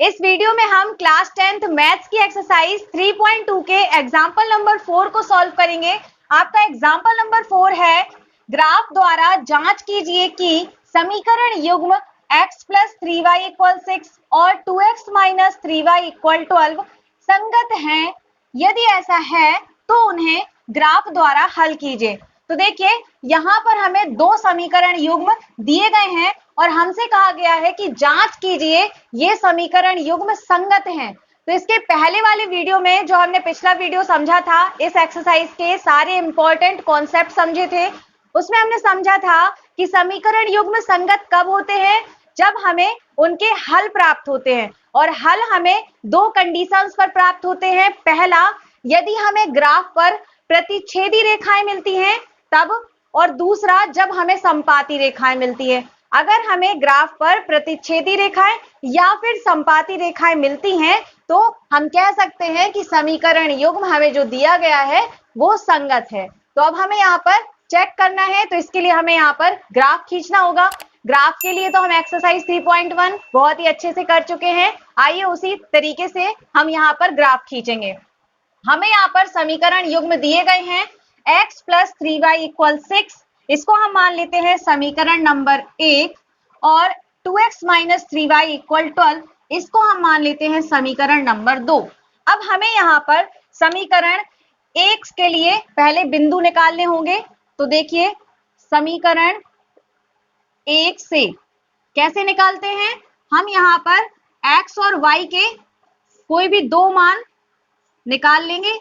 इस वीडियो में हम क्लास 10th मैथ्स की एक्सरसाइज 3.2 के एग्जाम्पल नंबर 4 को सॉल्व करेंगे। आपका एग्जाम्पल नंबर 4 है, ग्राफ द्वारा जांच कीजिए कि समीकरण युग्म x प्लस 3y इक्वल 6 और 2x माइनस 3y इक्वल 12 संगत हैं। यदि ऐसा है तो उन्हें ग्राफ द्वारा हल कीजिए। तो देखिए यहाँ पर हमें दो समीकरण युग्म दिए गए हैं और हमसे कहा गया है कि जांच कीजिए ये समीकरण युग्म संगत हैं। तो इसके पहले वाले वीडियो में जो हमने पिछला वीडियो समझा था, इस एक्सरसाइज के सारे इंपॉर्टेंट कॉन्सेप्ट समझे थे, उसमें हमने समझा था कि समीकरण युग्म संगत कब होते हैं, जब हमें उनके हल प्राप्त होते हैं। और हल हमें दो कंडीशंस पर प्राप्त होते हैं। पहला, यदि हमें ग्राफ पर प्रतिच्छेदी रेखाएं मिलती हैं तब, और दूसरा जब हमें संपाती रेखाएं मिलती है। अगर हमें ग्राफ पर प्रतिच्छेदी रेखाएं या फिर संपाती रेखाएं मिलती हैं तो हम कह सकते हैं कि समीकरण युग्म हमें जो दिया गया है वो संगत है। तो अब हमें यहाँ पर चेक करना है, तो इसके लिए हमें यहाँ पर ग्राफ खींचना होगा। ग्राफ के लिए तो हम एक्सरसाइज 3.1 बहुत ही अच्छे से कर चुके हैं। आइए उसी तरीके से हम यहाँ पर ग्राफ खींचेंगे। हमें यहाँ पर समीकरण युग्म दिए गए हैं x प्लस 3y इक्वल 6, इसको हम मान लेते हैं समीकरण नंबर 1, और 2x माइनस 3y इक्वल 12, इसको हम मान लेते हैं समीकरण नंबर 2। अब हमें यहाँ पर समीकरण 1 के लिए पहले बिंदु निकालने होंगे। तो देखिए समीकरण 1 से कैसे निकालते हैं, हम यहाँ पर x और y के कोई भी दो मान निकाल लेंगे,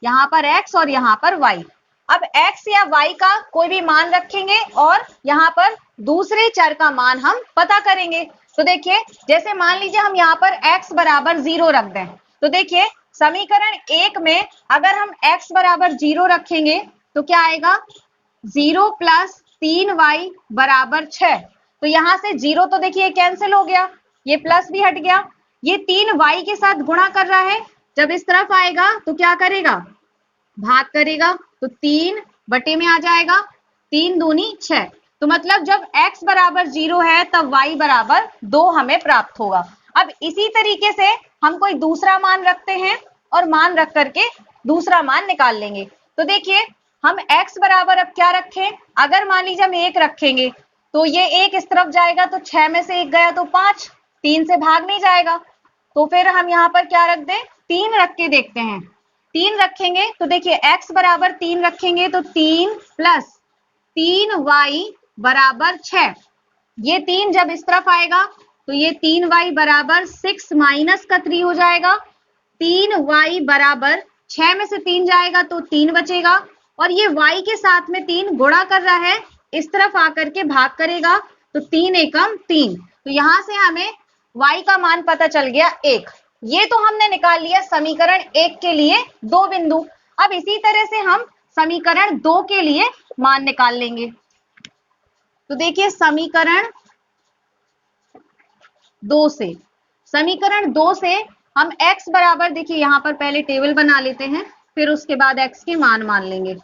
यहाँ पर x और यहाँ पर y। अब x या y का कोई भी मान रखेंगे और यहाँ पर दूसरे चर का मान हम पता करेंगे। तो देखिए जैसे मान लीजिए हम यहाँ पर x बराबर 0 रख दें, तो देखिए समीकरण 1 में अगर हम x बराबर 0 रखेंगे तो क्या आएगा, 0 प्लस 3y बराबर 6। तो यहाँ से 0 तो देखिए कैंसिल हो गया, ये प्लस भी हट गया, ये 3y के साथ गुणा कर रहा है, जब इस तरफ आएगा तो क्या करेगा, भाग करेगा, तो 3 बटे में आ जाएगा, 3 दूनी 6। तो मतलब जब x बराबर 0 है तब y बराबर 2 हमें प्राप्त होगा। अब इसी तरीके से हम कोई दूसरा मान रखते हैं और मान रख करके दूसरा मान निकाल लेंगे। तो देखिए हम x बराबर अब क्या रखें, अगर मान लीजिए हम 1 रखेंगे तो ये 1 इस तरफ जाएगा, तो 6 में से 1 गया तो 5, 3 से भाग नहीं जाएगा, तो फिर हम यहाँ पर क्या रख दें, 3 रख के देखते हैं। 3 रखेंगे तो देखिए x बराबर 3 रखेंगे तो 3 प्लस 3y बराबर 6, ये 3 जब इस तरफ आएगा तो ये 3y बराबर 6 माइनस का 3 हो जाएगा। 3y बराबर 6 में से 3 जाएगा तो 3 बचेगा, और ये y के साथ में 3 गुणा कर रहा है, इस तरफ आकर के भाग करेगा, तो 3 एकम 3। तो यहाँ से हमें y का मान पता चल गया 1। ये तो हमने निकाल लिया समीकरण 1 के लिए दो बिंदु। अब इसी तरह से हम समीकरण 2 के लिए मान निकाल लेंगे। तो देखिए समीकरण 2 से हम x बराबर, देखिए यहाँ पर पहले टेबल बना लेते हैं, फिर उसके बाद x के मान मान लेंगे।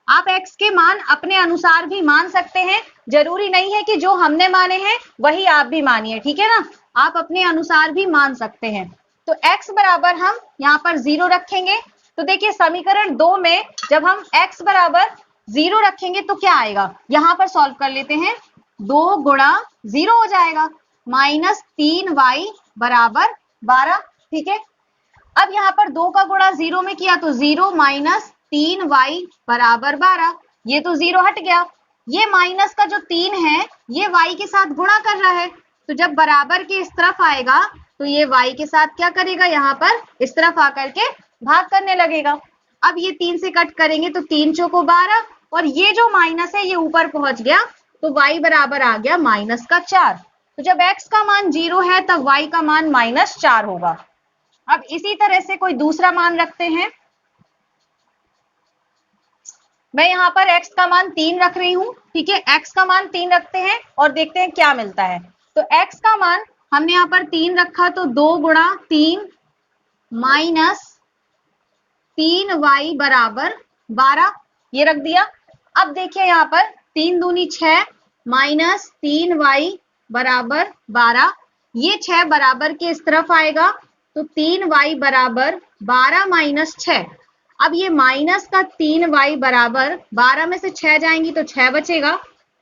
आप x के मान अपने अनुसार भी मान सकते हैं, जरूरी नहीं है कि जो हमने माने हैं वही आप भी मानिए, ठीक है ना, आप अपने अनुसार भी मान सकते हैं। तो x बराबर हम यहाँ पर 0 रखेंगे। तो देखिए समीकरण 2 में जब हम x बराबर 0 रखेंगे तो क्या आएगा, यहाँ पर सॉल्व कर लेते हैं, 2 गुणा 0 हो जाएगा, माइनस 3y बराबर 12, ठीक है। अब यहाँ पर 2 का गुणा 0 में किया तो 0 माइनस 3y बराबर 12, ये तो 0 हट गया, ये माइनस का जो 3 है ये y के साथ गुणा कर रहा है, तो जब बराबर के इस तरफ आएगा तो ये y के साथ क्या करेगा, यहाँ पर इस तरफ आकर के भाग करने लगेगा। अब ये 3 से कट करेंगे तो 3 चौको 12, और ये जो माइनस है ये ऊपर पहुंच गया, तो y बराबर आ गया माइनस का 4। तो जब x का मान 0 है तब y का मान माइनस 4 होगा। अब इसी तरह से कोई दूसरा मान रखते हैं, मैं यहाँ पर x का मान 3 रख रही हूँ, ठीक है, x का मान 3 रखते हैं और देखते हैं क्या मिलता है। तो x का मान हमने यहाँ पर 3 रखा, तो 2 गुणा 3 माइनस 3y बराबर 12, ये रख दिया। अब देखिए यहाँ पर 3 दूनी 6 माइनस 3y बराबर 12, ये 6 बराबर के इस तरफ आएगा तो 3y बराबर 12 माइनस 6। अब ये माइनस का 3y बराबर 12 में से 6 जाएंगी तो 6 बचेगा।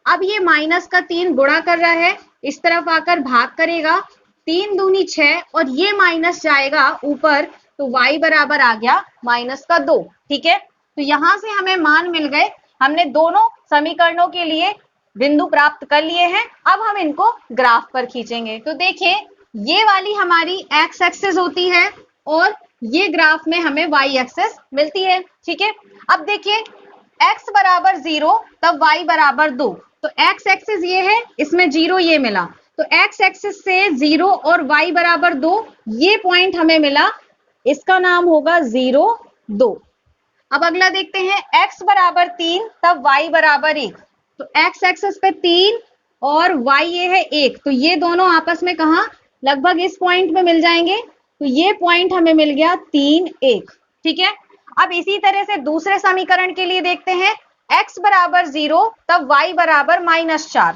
अब ये माइनस का 3 गुणा कर रहा है, इस तरफ आकर भाग करेगा, 3 दूनी 6 और ये माइनस जाएगा ऊपर तो y बराबर आ गया माइनस का 2। ठीक है, तो यहां से हमें मान मिल गए। हमने दोनों समीकरणों के लिए बिंदु प्राप्त कर लिए हैं। अब हम इनको ग्राफ पर खींचेंगे। तो देखिए, ये वाली हमारी x एक्सिस होती है और ये ग्राफ में हमें y एक्सिस मिलती है। ठीक है, अब देखिए x बराबर 0 तब y बराबर 2, तो x एक्सिस ये है, इसमें 0 ये मिला, तो x एक्सिस से 0 और y बराबर 2 ये पॉइंट हमें मिला, इसका नाम होगा 0, 2। अब अगला देखते हैं, x बराबर 3 तब y बराबर 1, तो x एक्सिस पे 3 और y ये है 1, तो ये दोनों आपस में कहा लगभग इस पॉइंट पे मिल जाएंगे, तो ये पॉइंट हमें मिल गया 3, 1। ठीक है, अब इसी तरह से दूसरे समीकरण के लिए देखते हैं, x बराबर 0 तब y बराबर -4,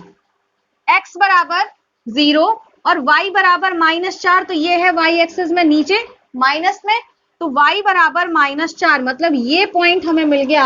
x बराबर 0 और y बराबर -4, तो ये है y एक्सिस में नीचे माइनस में, तो y बराबर -4 मतलब ये पॉइंट हमें मिल गया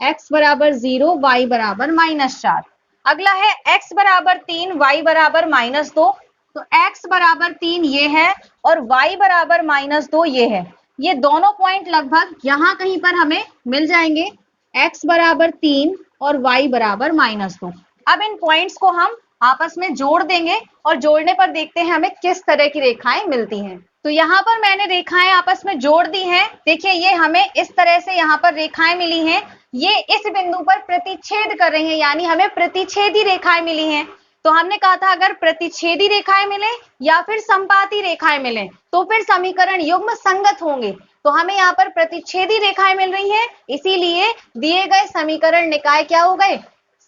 x बराबर 0, y बराबर -4। अगला है x बराबर 3, y बराबर -2, तो x बराबर 3 ये है और y बराबर -2 ये है। ये दोनों पॉइंट लगभग यहाँ कहीं पर हमें मिल जाएंगे, x बराबर 3 और y बराबर -2। अब इन पॉइंट्स को हम आपस में जोड़ देंगे और जोड़ने पर देखते हैं हमें किस तरह की रेखाएं मिलती हैं। तो यहाँ पर मैंने रेखाएं आपस में जोड़ दी हैं। देखिए, ये हमें इस तरह से यहाँ पर रेखाएं मिली हैं, ये इस बिंदु पर प्रतिच्छेद कर रही हैं, यानी हमें प्रतिच्छेदी रेखाएं मिली हैं। तो हमने कहा था अगर प्रतिच्छेदी रेखाएं मिले या फिर संपाती रेखाएं मिले तो फिर समीकरण युग्म संगत होंगे। तो हमें यहाँ पर प्रतिच्छेदी रेखाएं मिल रही हैं, इसीलिए दिए गए समीकरण निकाय क्या हो गए,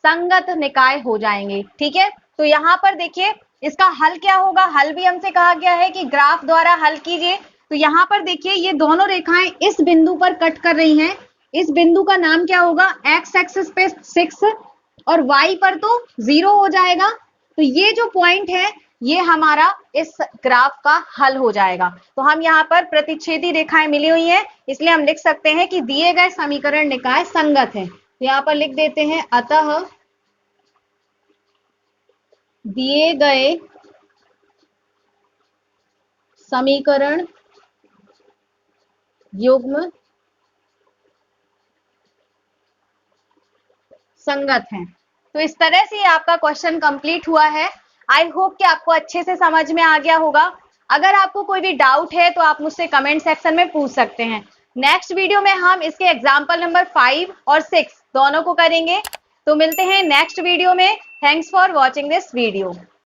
संगत निकाय हो जाएंगे। ठीक है, तो यहाँ पर देखिए इसका हल क्या होगा, हल भी हमसे कहा गया है कि ग्राफ द्वारा हल कीजिए। तो यहाँ पर देखिए ये दोनों रेखाएं इस बिंदु पर कट कर रही हैं, इस बिंदु का नाम क्या होगा, x एक्सिस पे 6 और y पर तो 0 हो जाएगा। तो ये जो पॉइंट है ये हमारा इस ग्राफ का हल हो जाएगा। तो हम यहाँ पर प्रतिच्छेदी रेखाएं मिली हुई हैं, इसलिए हम लिख सकते हैं कि दिए गए समीकरण निकाय संगत है। तो यहाँ पर लिख देते हैं, अतः दिए गए समीकरण युग्म संगत हैं। तो इस तरह से आपका क्वेश्चन कंप्लीट हुआ है। आई होप कि आपको अच्छे से समझ में आ गया होगा। अगर आपको कोई भी डाउट है तो आप मुझसे कमेंट सेक्शन में पूछ सकते हैं। नेक्स्ट वीडियो में हम इसके एग्जाम्पल नंबर 5 और 6 दोनों को करेंगे। तो मिलते हैं नेक्स्ट वीडियो में। Thanks for watching this video.